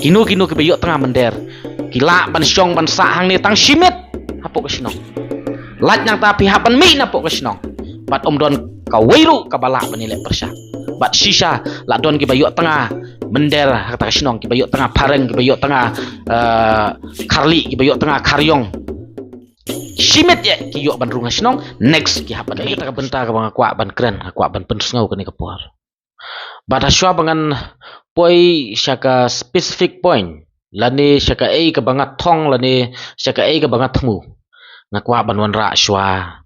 kinu ke bayok tengah mender kila ban syong ban sa hang ni tang simit hapok ke sinong lat yang tapi hapan mi napok ke sinong bat om don ka weiru ka balak banilek persya bat sisa la don ki bayok tengah mender kata sinong ki bayok tengah pareng ki bayok tengah karli ki bayok tengah karyong simit ya ki yok ban runga sinong next ki hapan kita ka bentar ka bang kwa ban kren kwa ban pensngau ka ni ka por bat aswa bangan poi syaka specific point lani syaka ai ka bangat thong lani syaka ai ka bangat thmu ngakwa ban wan ra sywa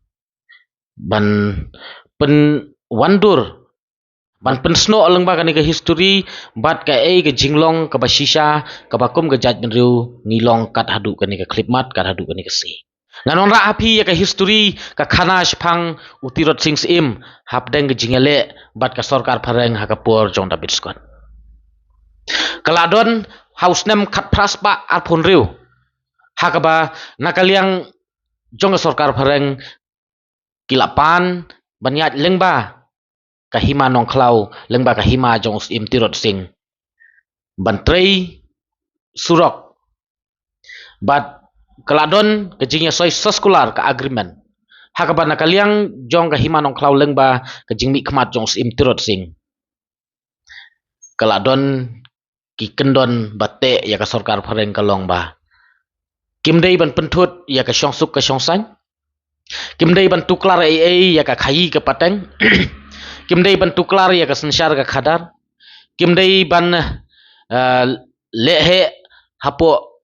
ban pen wandur ban pensno aleng ba ka ni ka history bat ka ai ka jinglong ka basisha ka bakum ka jaj benriu ngilong kat hadu ka ni ka klipmat kat hadu ka ni ka si nganon ra api ya ka history ka khana shphang utirot sing sim hapdeng ka jingale bat ka sarkar phareng ha ka por jong David Scott kaladon house nem khat praspa arphon riu hakaba nakaliang jong sarkar phareng kilapan banyat lengba kahima nong khlau lengba kahima jong im tirot sing bantrei surok bat kaladon kejingnya soi seskolar ka agreement hakaba nakaliang jong kahima nong khlau lengba kejingmi khmat jong im tirot sing kaladon ki kendon bate ya ka sarkar phareng kalong ba kimdei ban pentut ya ka syongsuk ka syongsan kimdei ban tuklar ai ya ka khayi ka pateng kimdei ban tuklar ya ka sensyar ka khadar kimdei ban lehe hapo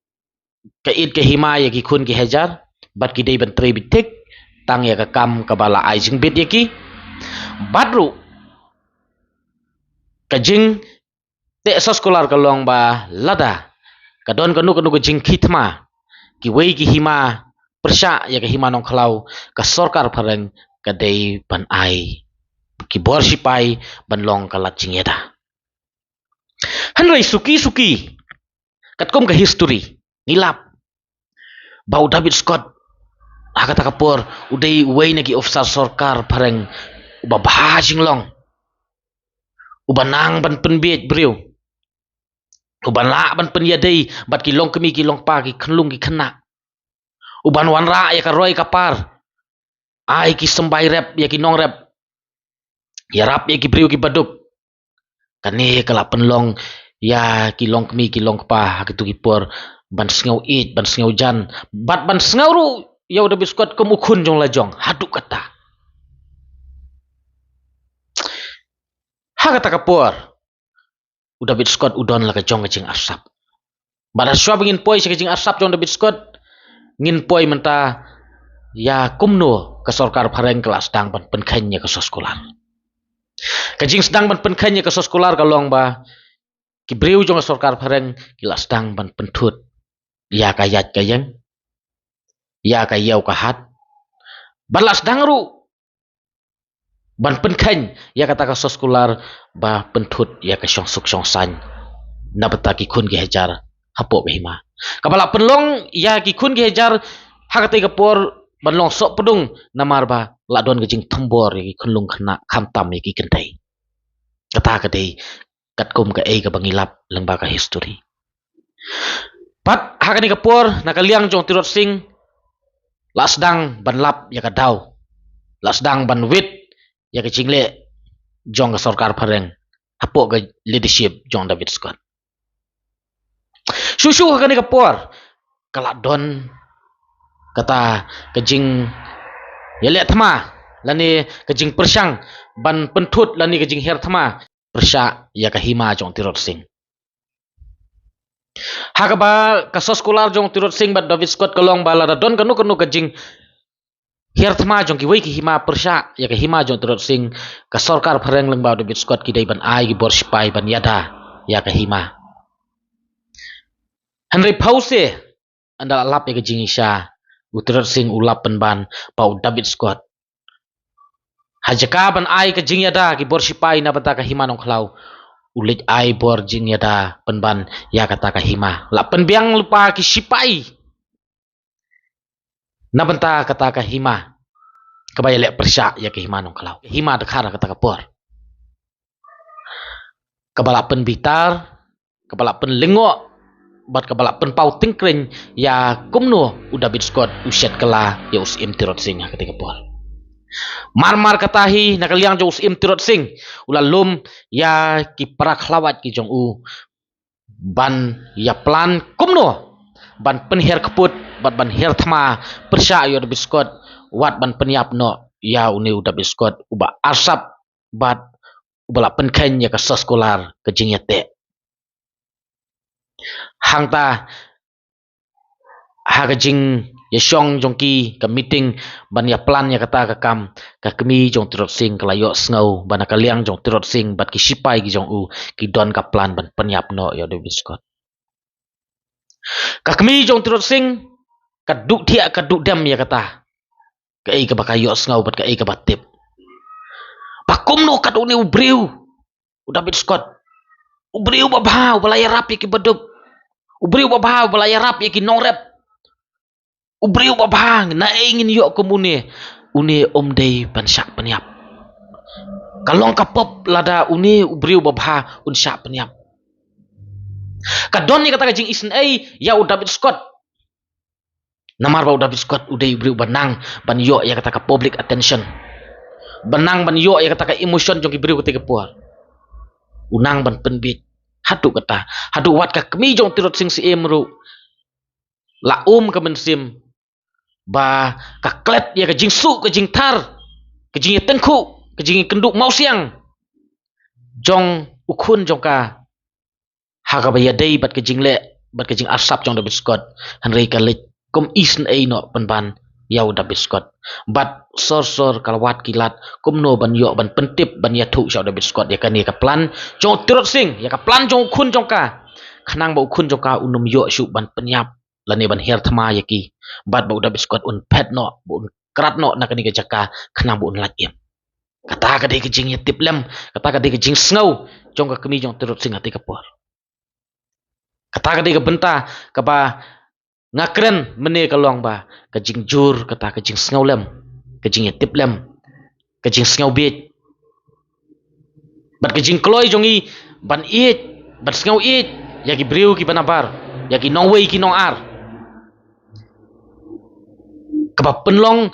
ka id ka hima ya ki khun ki hajar bat ki dei ban tre bitik tang ya ka kam ka bala ai jing bit ya ki badru ka jing te sekolah kalong ba lada kadon kanu ke jing khitma ki wei ki hima persya ya ke hima nong khlau ka sarkar phareng ka dei ban ai ki bor sipai ban long ka lat jing yada hanrei suki katkom ka history nilap bau David Scott hakata kapor udei wei na ki officer sarkar phareng uba bahajing long ubanang ban penbiet briu uban la ban pen yadei bat ki long kemi ki long pa ki khnlung ki khna uban wan ra ya ka roi ka par ai ki sembai rep ya ki nong rep ya rap ya ki briu ki baduk kane kala pen long ya ki long kemi ki long pa ki tu ki por ban sngau it ban sngau jan bat ban sngau ru ya udah biskot kemukhun jong lajong haduk kata ha kata kapor David Scott udon la ka jong jing asap bada sywa bingin poi sa jing asap jong David Scott ngin poi menta ya kumno ka sarkar phareng kelas dang ban penkhanya ka sekolah ka jing sedang ban penkhanya ka sekolah ka long ba ki breu jong sarkar phareng kelas dang ban pentut ya ka yat ka yang ya ka yau ka hat balas dang ru ban penkhany ya kata ka sekolah ba pentut ya ka syongsuk syongsan na beta ki khun ki hajar hapo behima kabala penlong ya ki khun ki hajar hakate ka por banlong sok pedung namar ba la don gejing thambor ki khunlung khna khamtam ki kentai kata ka dei katkum ka ei ka bangilap lengba ka history pat hakani ka por nakaliang jong tirot sing lasdang banlap ya ka daw lasdang ban wit ya ke jingle jong ka sarkar phareng hapo ga leadership jong David Scott susu ka ni ka por kala don kata kejing yele thma lani kejing persyang ban pentut lani kejing her thma persya ya ka hima jong tirot sing hakaba ka sekolah jong tirot sing bat David Scott kalong bala don kanu kejing Hier thma jong ki wei ki hima persya ya ke hima jong tirot sing ka sarkar phareng lengba David Scott ki dei ban ai ki bor sipai ban yada ya ke hima Henry Pause anda lap ya ke jing isya utirot sing ulap ban pau David Scott hajaka ban ai ke jing yada ki bor sipai na bata ka hima nong khlau ulit ai bor jing yada ban ya kata ka hima la penbiang lupa ki sipai na benta kata ka hima kabaya lek persya ya ke hima nong kalau hima dekhara kata ka por kabala pen bitar kabala pen lengok bat ka balak penpau tingkring ya kumno u David Scott usyat kala ya us im tirot sing ketika por mar katahi nakaliang jo us im tirot sing ulalum ya ki parak lawat ki jong u ban ya plan kumno ban penher keput ban her thama persya yo David Scott wat ban penyap no ya uni u David Scott uba asap bat ubala penken ya ka sekolar ke jingyate hangta hagajing ya syong jongki ke meeting ban ya plan ya kata ka kam ka kemi jong tirot sing kalayo sngo ban ka liang jong tirot sing bat ki sipai ki jong u ki don ka plan ban penyap no ya David Scott ka kemi jong tirot sing ka duk dia ka duk dam ya kata ka ei ka bakayo sngo bat ka ei ka batip pakum no kat uni ubriu u David Scott ubriu babau balaya rapi ki beduk ubriu babau balaya rapi ki nongrep ubriu babang na ingin yok komune une omdei bansyak penyap kalong kapop lada une ubriu babha unsyak penyap kadon ni kata jing isen ai ya u David Scott namar ba u David Scott udai ubriu banang ban yok ya kata ka public attention banang ban yok ya kata ka emotion jong ibriu ketika puar unang ban penbit hadu kata hadu wat ka kemi jong tirot sing si emru la ka mensim ba ka klet ya ka jing su ka jing tar ka jing tengku ka jing kenduk mau siang jong ukun jong ka ha ka ba ya dei bat ka jing le bat ka jing asap jong David Scott hanrei ka le kom isen ei no ban ya David Scott bat sor kalawat kilat kom no ban yo ban pentip ban ya thu jong David Scott ya ka ni ka plan jong tirot sing ya ka plan jong ukun jong ka khanang ba ukun jong ka unum yo shu ban penyap lani ban her thama yaki bat ba David Scott un pet no un krat no nakani ka jaka khanang bu un lakiem kata ka de jing tip lem kata ka de jing sngow jong ka kemi jong tirot sing ati ka por kata ka de benta ka ba ngakren mene ka long ba ka jing jur kata ka jing sngow lem ka jing tip lem ka jing sngow bit bat ka jing kloy jongi ban it bat sngow it yaki briu ki banabar yaki nongwei ki nong ar kaba penlong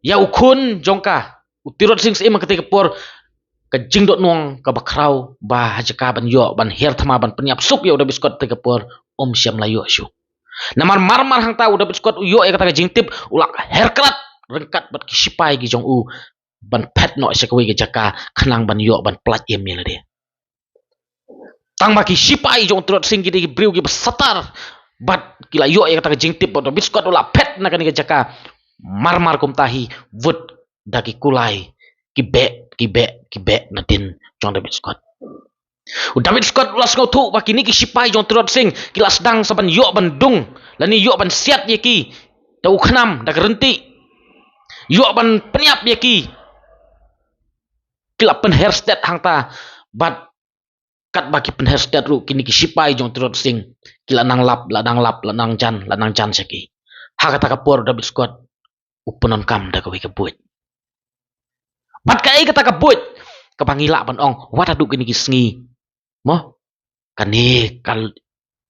ya ukun jongka utirot sing sim ketika por ka jingdot nuang ka bakrau ba hajaka ban yo ban her thama ban penyap suk ya David Scott ketika por om syam layo syu namar marmar hang tau David Scott yo ya kata jingtip ulak herkrat rengkat bat kisipai gi jong u ban pet no sekwe ge jaka khanang ban yo ban plat yem ya de tang baki sipai jong tirot sing gi briu gi besatar bat kila yo ya kata jingtip bat David Scott ulak pet na kan ge jaka marmar kum tahi vut daki kulai kibe natin jong David Scott David Scott ulas ngau tu baki ni ki sipai jong tirot sing kila sedang saban yo ban dung lani yo ban siat yaki tau khnam dak renti yo ban penyap yaki kila pen hairstyle hangta bat kat baki pen hairstyle ru kini ki sipai jong tirot sing kila nang lap lanang jan seki ha kata kapur David Scott upunon kam da kawi kabut bat kai kata kabut kapangila ban ong wat adu kini ki sngi mo kani kal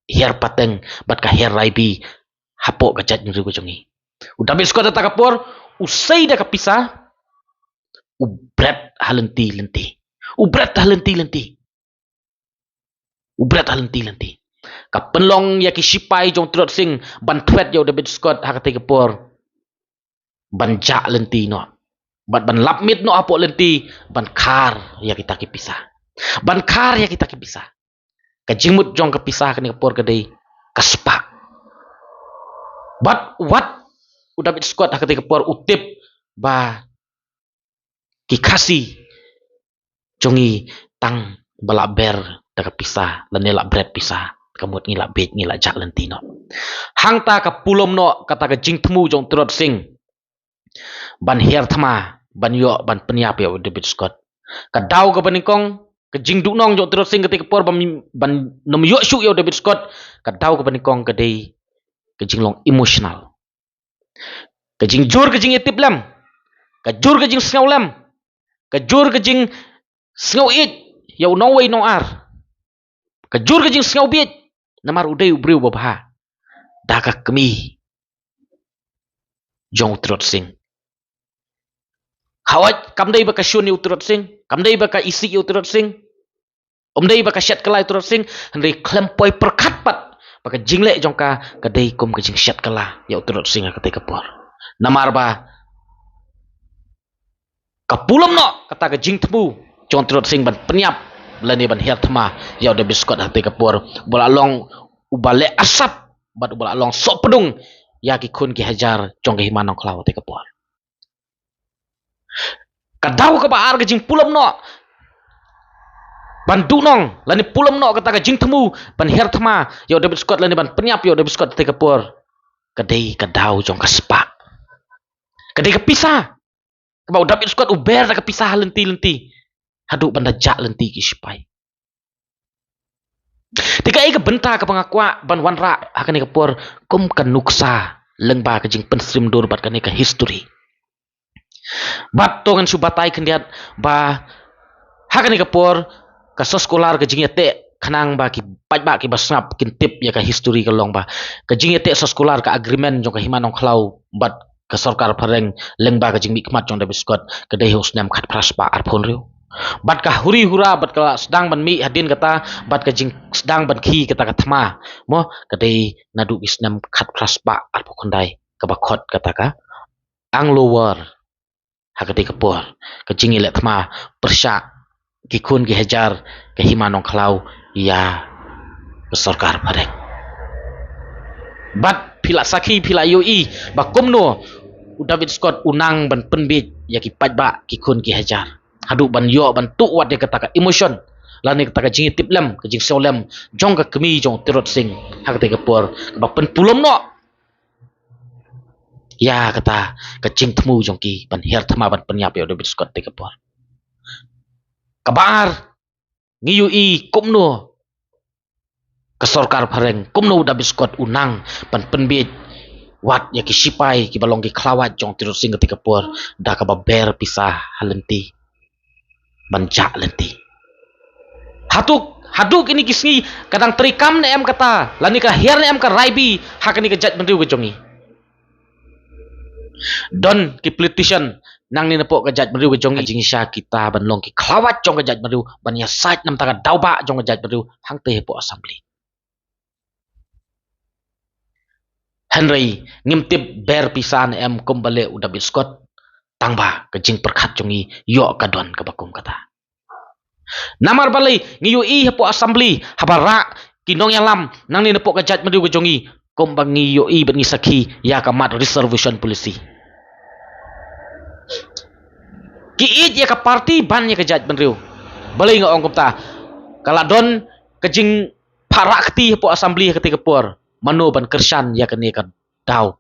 hiar pateng bat ka hiar raibi hapo ka jat nyuri ko jongi David Scott kata kapur usai da kapisa ubret halenti ka penlong ya ki sipai jong tirot sing ban thwet yo David Scott ha kata kapur ban ja lenti no ban lapmit no apo lenti ban khar ya kita kipisa ban khar ya kita kipisa ka jingmut jong kepisah kani kapor kadai kaspa but what u David Scott ha kata kapor utip ba ki kasi jongi tang balaber da kepisah lanela bread pisah kamut ngila bet ngila ja lenti no hangta ka pulom no kata ka jingtmu jong tirot sing ban her thama ban yo ban penyap ya David Scott ka dau ka banikong ka jingdu nong jong tirot sing ketika por ban nom yo shu ya David Scott ka dau ka banikong ka dei ka jinglong emotional ka jingjur ka jing itip lam ka jur ka jing sngaw lam ka jur ka jing sngaw it ya no way no ar ka jur ka jing sngaw bit namar udai ubriu babha daka kemi jong utrot sing hawat kamdai baka shuni utrot sing kamdai baka isi utrot sing omdai baka shat kalai utrot sing hendai klempoi perkat pat baka jingle jongka kadai kum ka jing shat kala ya utrot sing ka te kapor namar ba kapulam no kata ka jing temu jong utrot sing ban penyap lani ban her thama ya udah biskot hati kapor bola long ubale asap bat ubala long sok pedung ya ki kun ki hajar jong ka himanong klaw te kapor kadau ka baar ka jing pulam no ban du nong lani pulam no kata ka jing temu ban her thama yo David Scott lani ban penyap yo David Scott te kapor kadai kadau jong ka spa kadai ka pisah ka David Scott uber ka pisah lenti hadu ban jak lenti ki sipai tika ai ka benta ka pangakwa ban wanra hakani kapor kum kan nuksa lengba ka jing pensrim dur bat kani ka history bat tongan subatai kendiat ba hakani kapor ka sekolah ka jing yate kanang ba ki paj ba ki basnap kintip ya ka history ka long ba ka jing yate sekolah ka agreement jong ka himanong khlau bat ka sarkar pareng lengba ka jing mikmat jong David Scott ka dei hosnam khat praspa arphon riu bat ka huri hura bat ka sedang ban mi hadin kata bat ka jing sedang ban khi kata ka thama mo ka dei nadu isnam khat praspa arpho khondai ka bakhot kata ka anglo war hakati kapor ka jing ile thama persya ki kun ki hajar ke himanong khlau ya sarkar pareng bat pila sakhi pila yoi ba kumno David Scott unang ban penbit ya ki pajba ki kun ki hajar hadu ban yo ban tu wat de kata ka emotion lani kata ka jing tiplem ka jing solem jong ka kemi jong tirot sing hakate kapor ba pen pulom no ya kata ka jing temu jong ki ban her thama ban penyap yo David Scott te kapor kabar ngiyui kumno ka sarkar pareng kumno David Scott unang ban penbit wat ya ki sipai ki balong ki klawat jong tirot sing ketika kapor da ka ber pisah halenti banjak lenti haduk ini kisni kadang terikam ne em kata lani ka her ne em ka raibi hakani ka jat menriu ke jongi don ki politician nang ni napok ka jat menriu ke jongi jing sya kita ban long ki klawat jong ka jat menriu ban ya sait nam ta ka dauba jong ka jat menriu hang te po assembly Henry ngimtip ber pisan em kumbale David Scott tangba ke jing perkhat jongi yo ka don ka bakum kata namar balai ngiyu i hapo assembly habara kinong yang lam nang ni nepok kajat madu ke jongi kom bang ngiyu i bengi sakhi ya kamat reservation policy ki ij ya ka party ban ya kajat madu balai nga ong komta kala don kejing parakti hapo assembly ketika por mano ban kersan ya kene ka daw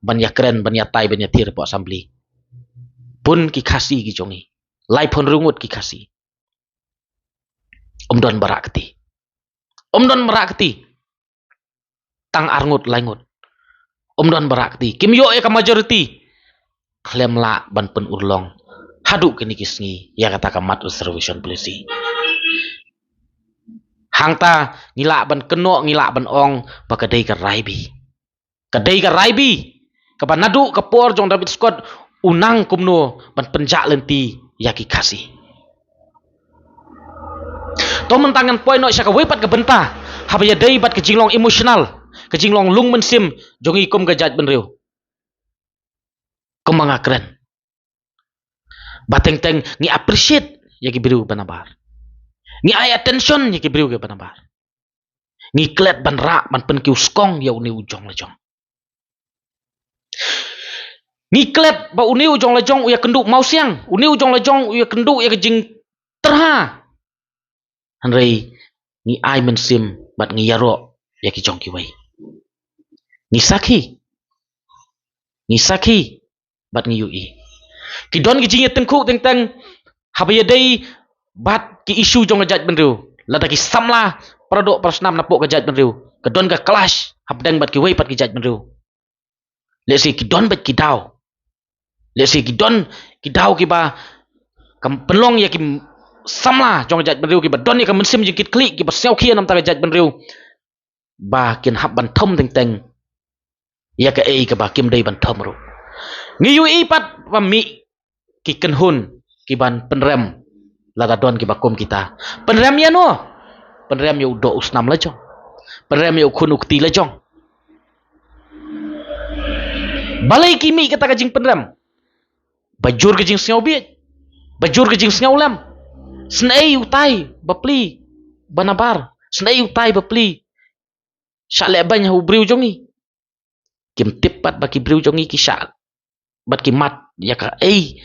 ban ya keren ban ya tai ban ya tir hapo assembly pun ki khasi ki jongi lai pon rungut ki khasi Omdon barakti. Omdon merakti. Tang arngut langut. Omdon barakti. Kim yo ya ka majority. Klem la ban pen urlong. Hadu kini kisngi. Ya kata ka mat reservation policy. Hangta ngila ban keno ngila ban ong. Bakadai ka raibi. Kadai ka raibi. Kapan nadu kapor jong David Scott. Unang kumno ban penjak lenti. Yaki kasih. To mentangan poin no syaka wepat ke bentah habaya dei bat ke jinglong emosional ke jinglong lung mensim jongi kum gajat benriu kemanga keren bateng teng ni appreciate ya ki biru banabar ni ay attention ya ki biru ke banabar ni klet ban ra ban pen ki uskong ya uni ujong lejong ni klet ba uni ujong lejong uya kenduk mau siang uni ujong lejong uya kenduk ya ke jing terha Henry ni ai mensim bat ngi yaro ya ki jong ki wei ni sakhi bat ngi yui ki don ki jing tengku teng habaya dei bat ki isu jong ajat benriu lada ki samla produk persnam napok ajat benriu ke don ka clash habdang bat ki wei pat ki jat benriu lesi ki don bat ki daw lesi ki don ki daw ki ba kam pelong ya ki samla jong jat benriu ki badon ni ka mensim jikit klik ki basau khia nam ta jat benriu ba kin hab ban thom teng teng ya ka ei ka ba kim dei ban thom ro ngi yu i pat ba mi ki ken hun ki ban penrem la da don ki ba kom kita penrem ya no penrem yu do usnam la jong penrem yu khun ukti la jong balai ki mi kata ka jing penrem bajur ke jing sngau bi bajur ke jing sngau lam snei utai bapli banabar snei utai bapli shale ban hu briu jongi kim tipat baki briu jongi ki sha bat ki mat ya ka ei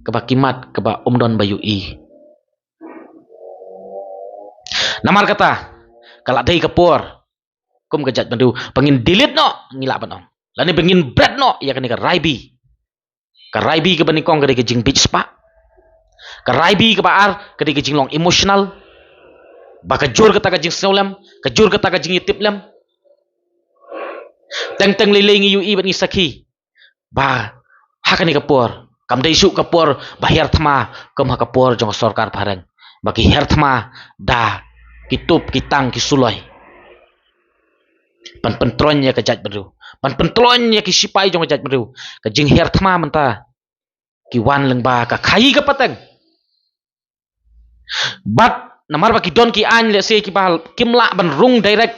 ka ba ki mat ka ba omdon bayu i namar kata kala dei kapor kum ka jat bandu pangin delete no ngila banong lani pangin bread no ya ka raibi ka bani kong ka jing beach spa ka raibi ka ba ar ka jing long emotional ba ka jur ka jing solam ka jur ka jing tip lam teng teng lele ngi yu i ban ngi sakhi ba hakani kapor kam dei su kapor bahir thma kam ha kapor jong sarkar pharang baki her thma da kitup kitang kisuloi pan pentron ya ka jat beru pan pentron ya ki sipai jong jat beru ka jing her thma manta ki wan leng ba ka khai ka pateng bat namar ba ki don ki an le se ki bal kimla ban rung direct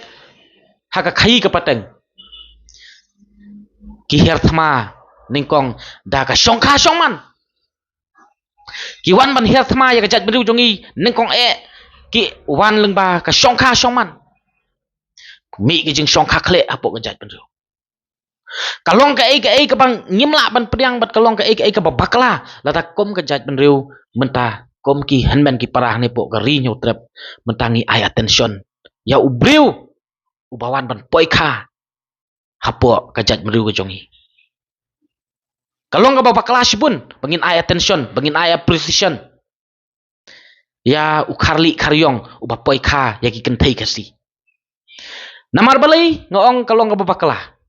ha ka khai ka pateng ki her thma ningkong da ka shongkha shongman ki wan ban her thma ya ka jat beru jongi ningkong ki wan leng ba ka shongkha shongman mi ki jing shongkha khle apo ka jat beru kalong ka ei ka bang ngimla ban priang bat kalong ka ei ka bakla la ta kom ka jat beru menta kom ki hanman ki parah ne po ka ri nyu trep mentangi ai attention ya ubriu ubawan ban poika hapo ka jat beru ka jongi kalong ka bakla sibun bangin ai attention bangin ai appreciation ya ukharli karyong uba poika ya ki kenthei kasi namar balai ngoong kalong ka bakla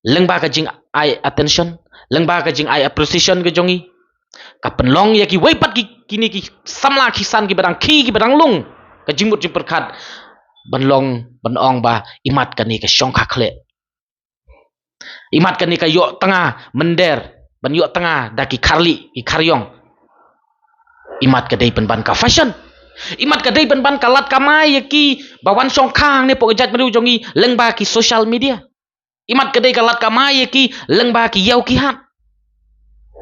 lengba ka jing ai attention lengba ka jing ai appreciation ka jongi ka penlong ya ki weipat ki kini ki samla kisan ki badang ki badang lung ka jingmut jing perkhat banlong banong ba imat ka ni ka shongkha khle imat ka ni ka yo tengah mender ban yo tengah da ki karli ki karyong imat ka dei ban ka fashion imat ka dei ban ka lat kamai ya ki bawan shongkha ne po jat meru jongi lengba ki social media imat kedai kalat kamai ki lengba ki yau ki hat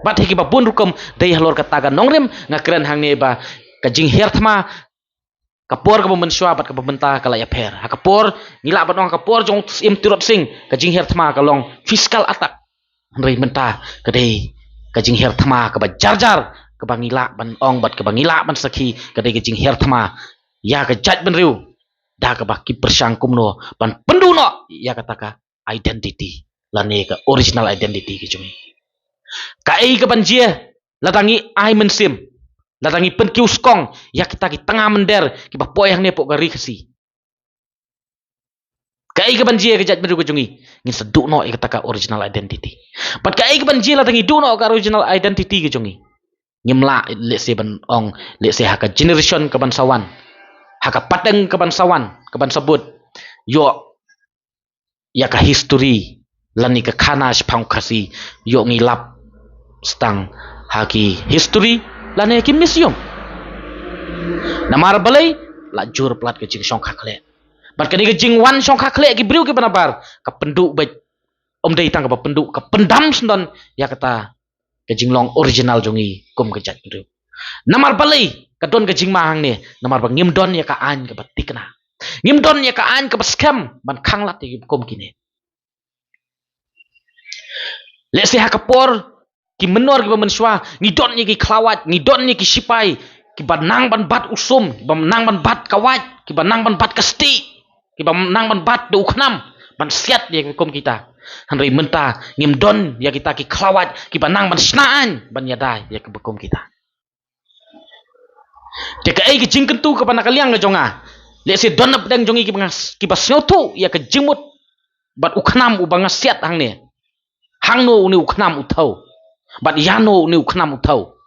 bat heki ba bun rukum dei halor kataga nongrem ngakren hang ne ba ka jing her thma kapor ka menswa bat ka benta kala ya pher ha kapor ngila bat ong kapor jong im turap sing ka jing her thma ka long fiskal atak rei menta kedai ka jing her thma ka ba jar ka bangila ban ong bat ka bangila ban sakhi kedai ka jing her thma ya ka jat ban riu da ka ba ki persangkum no ban pendu no ya kataka identity lane ka original identity ki cumi ka ei ka banjie latangi ai mensim latangi pen ki uskong ya kita ki tengah mender ki ba poyang ne po ka riksi ka ei ka banjie ka jat meru ka jungi ngin sedu no ka taka original identity pat ka ei ka banjie latangi du no ka original identity ki jungi ngimla le se ban ong le se ha ka generation ka bansawan ha ka pateng ka bansawan ka ban sabut yo ya ka history lani ka khana spang khasi yo ngilap stang haki history lani ki museum namar balai la jur plat ke jing song khakle bar kani ke jing wan song khakle ki briu ki banabar ka penduk bet om dei tang ka penduk ka pendam sendon ya kata ke jing long original jongi kum ke jat briu namar balai ka don ke jing mahang ne namar ba ngim don ya ka an ka batikna ngim don ya ka an ka scam ban khang lat ki kom kine le se ha kapor ki menor ki menswa ngi don ni ki klawat ngi don ni ki sipai ki banang ban bat usum ki banang ban bat kawat ki banang ban bat kasti ki banang ban bat du khnam ban siat ya kom kita hanrei menta ngim don ya kita ki klawat ki banang ban snaan ban yadai ya ke kom kita te ka ai ki jingken tu ka panakaliang ga jonga le se don ap dang jongi ki bangas ki basnyotu ya ke jingmut bat ukhnam u bangas siat hang ne hang no ni ukhnam uthau bat yano ni ukhnam uthau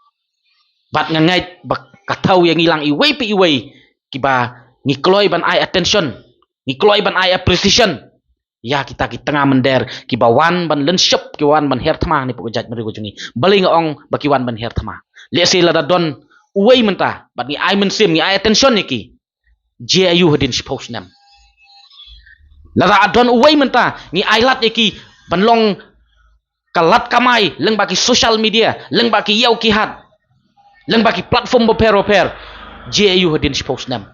bat ngangai bak kathau yang ilang iwei pi iwei ki ba ngi kloi ban ai attention Ngi kloi ban ai appreciation. Ya kita ki tengah mender ki bawan ban lenship ki wan ban her thama ni pok jaj mari ko jungi. Baling ong baki wan ban her thama. Le se la don uwei menta bat ni ai men sim ni ai attention ni ki. Je ayu hadin suppose nam. La don uwei menta ni ai lat ki ban long kalat kamai leng baki social media, leng baki yau ki hat. Leng baki platform boper je ayu hadin suppose nam.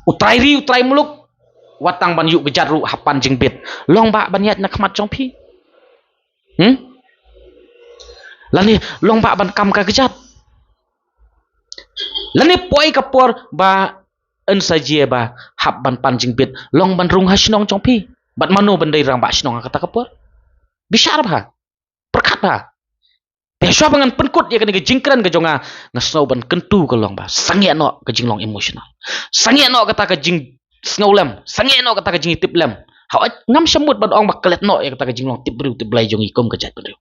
Utrai muluk watang ban yuk gejat ru hapan jing bit long ba ban yat na khmat jong phi lani long ba ban kam ka gejat lani poi kapor ba en sajie ba hap ban pan jing bit long ban rung hasnong jong phi bat mano ban dai rang ba snong kata kapor bisar ba perkat ba beswa bangan penkut ya kan ke jingkran ke jonga ngasau ban kentu ke long ba sangia no ke jinglong emosional sangia no kata ke jing snowlam sange no kata ka jing tip lam ha ngam semut bad ong baklet no ya kata ka jing long tip bru tip blai jong ikom ka jat bru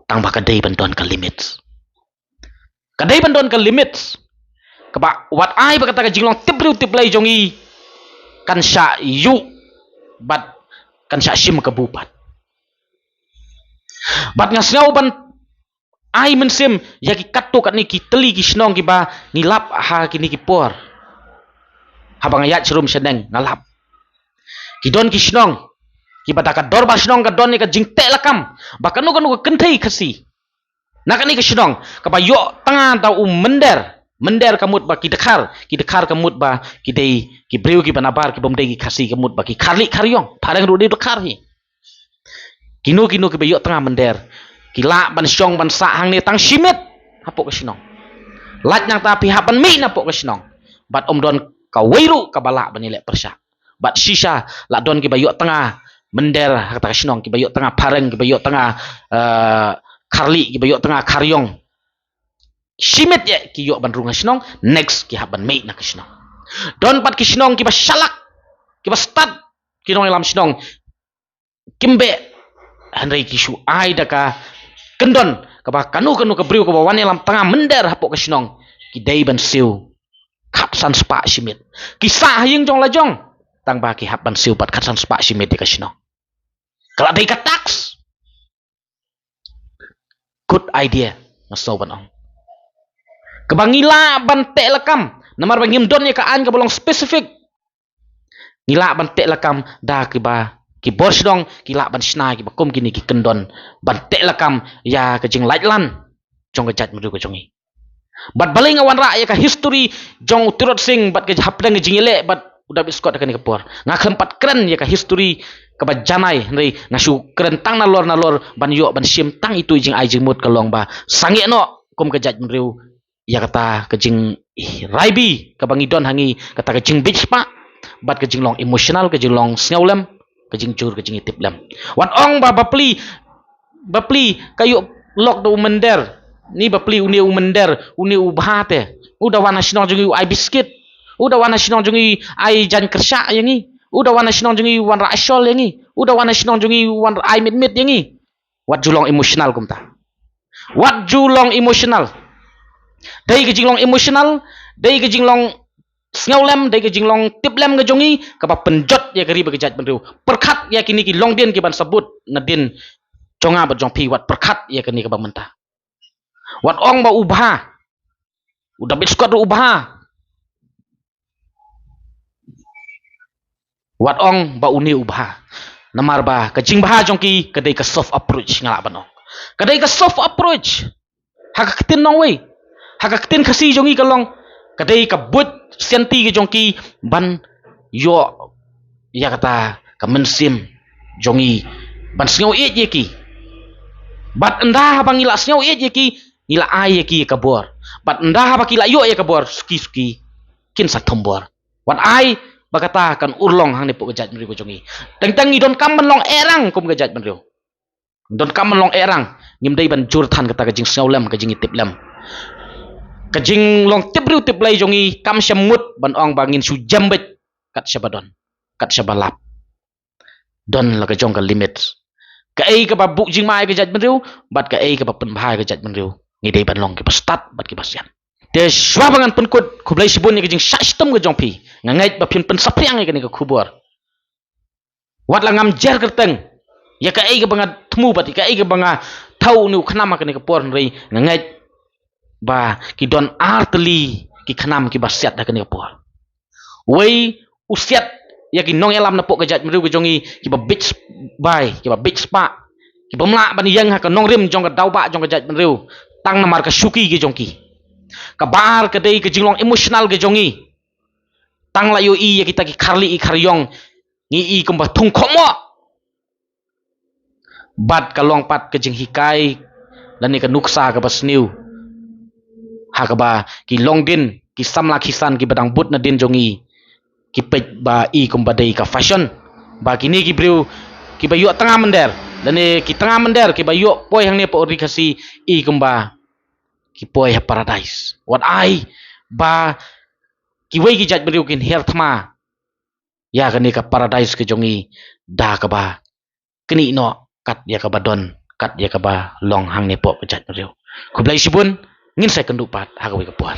tang ba ka dei ban don ka limits ka ba wat ai ba kata ka jing long tip bru tip blai jong i kan sha yu bad kan sha sim ka bupat bad ngasngau ban ai men sim ya ki katto kat ni ki teli ki snong ki ba ni lap ha ki ni ki por habang ayat serum sedeng ngalap kidon kisnong kibata ka dorba snong ka don ni ka jingte lakam bakanu kanu ka kenthei khasi nakani ka snong ka ba yo tanga tau mender kamut ba ki dekhar kamut ba ki dei ki breu ki banabar ki bomdei ki khasi kamut ba ki kharli kharyong pharang ru dei dekhar hi kinu ki ba yo tanga mender ki la ban syong ban sa hang ni tang simit hapok ka snong lat nang tapi hapan mi na pok ka snong bat om don ka weiru ka balak bani lek persya bat sisa la don ki bayok tengah mender kata snong ki bayok tengah pareng ki bayok tengah karli ki bayok tengah karyong simit ye ki yok ban runga snong next ki haban mei na snong don pat ki snong ki ba salak ki ba start ki nong lam snong kimbe hanrei ki su ai daka kendon ka ba kanu ka briu ka ba wan lam tengah mender hapok ka snong ki dei ban siu kapsan spa simit kisah yang jong lajong tang ba ki hapan siu pat kapsan spa simit di kasino kalau dei ka tax good idea ngaso ban ong kebangila ban te lekam namar bangim don ya ka an ka bolong spesifik ngila ban te lekam da ki ba ki bors dong ki la ban snai ki ba kum kini ki kendon ban te lekam ya ka jing laitlan jong ka jat mudu ka jongi bat baling awan ra ya ka history jong turut sing bat ke hapdang jingile bat udah biskot akan kepor ngakhem pat keren ya ka history ka ba janai ndai ngasu keren tang nalor ban yo ban sim tang itu jing ai jing mut ka long ba sange no kum ka jat mriu ya kata ka jing raibi ka bangi don hangi kata ka jing bitch pa bat ka jing long emotional ka jing long snaulam ka jing jur ka jing tip lam wat ong ba bapli kayu lok do mender ni bapli uni umender uni ubhate udah wana sinong jungi ai biscuit udah wana sinong jungi ai jan kersha yangi udah wana sinong jungi wan raisol yangi udah wana sinong jungi wan ai mit yangi wat julong emotional kumta wat julong emotional dai ke jinglong emotional dai ke jinglong sngaulem dai ke jinglong tiplem ke jungi ka ba penjot ya kari bagajat benru perkhat ya kini ki long din ki ban sebut nadin jonga ba jong pi wat perkhat ya kini ka ba mentah wat ong ba ubah udah biskot ubah wat ong ba uni ubah namar ba kajing bah jongki kadai ka soft approach ngala banong kadai ka soft approach hakatin nong we hakatin khasi jongi kalong kadai ka but senti ke jongki ban yo ya kata ka mensim jongi ban sngo it ye ki bat endah bangila sngo it ye ki ila ai ki kabor bat ndah ba kila yo ya kabor suki kin sa tombor wat ai bagata kan urlong hang ne pu gajat mri ko jongi tang don kam long erang kum gajat mri don kam long erang ngim dei ban jur than kata ka jing snaulam ka jing tiplam ka jing long tibru tiplai jongi kam semut ban ong bangin su jambet kat sabadon kat sabalap don la ka jong ka limit ka ai ka ba buk jing mai ka jat mri bat ka ai ka ba pen bhai ka jat mri ni dei ban long ke start bat ke basian de shwa bangan penkut kublai sibun ni ke jing system ke jong pi ngangai ba pin pen sapriang ke ni ka kubur wat la ngam jer kerteng ya ka ai ga banga thmu bat ka ai ga banga thau nu khnam ka ni ka por rei ngangai ba ki don artli ki khnam ki basiat da ka ni ka por wei usiat ya ki nong elam na pok ka jat mru ka jongi ki ba beach bai ki ba beach spa ki ba mla ban yang ha ka nong rim jong ka dau ba jong ka jat mru tang na mar ka shuki ki jongki ka bar ka dei ka jinglong emotional ka jongi tang la yo i ya kita ki kharli i kharyong ngi i kum ba thung khomo bat ka long pat ka jing hikai dan ni ka nuksa ka basniu ha ka ba ki long din ki samla khisan ki badang but na din jongi ki pej ba i kum ba dei ka fashion ba kini ki briu ki ba yo tengah mender dan ni ki tengah mender ki ba yo poi hang ni po ri kasi i kum ba ki poi ha paradise wat ai ba ki wei ki jat briu kin her thma ya ka ni ka paradise ke jongi da ka ba kini no kat ya ka ba don kat ya ka ba long hang ni po ka jat briu kublai sibun ngin sai kendupat ha ka wei ka puan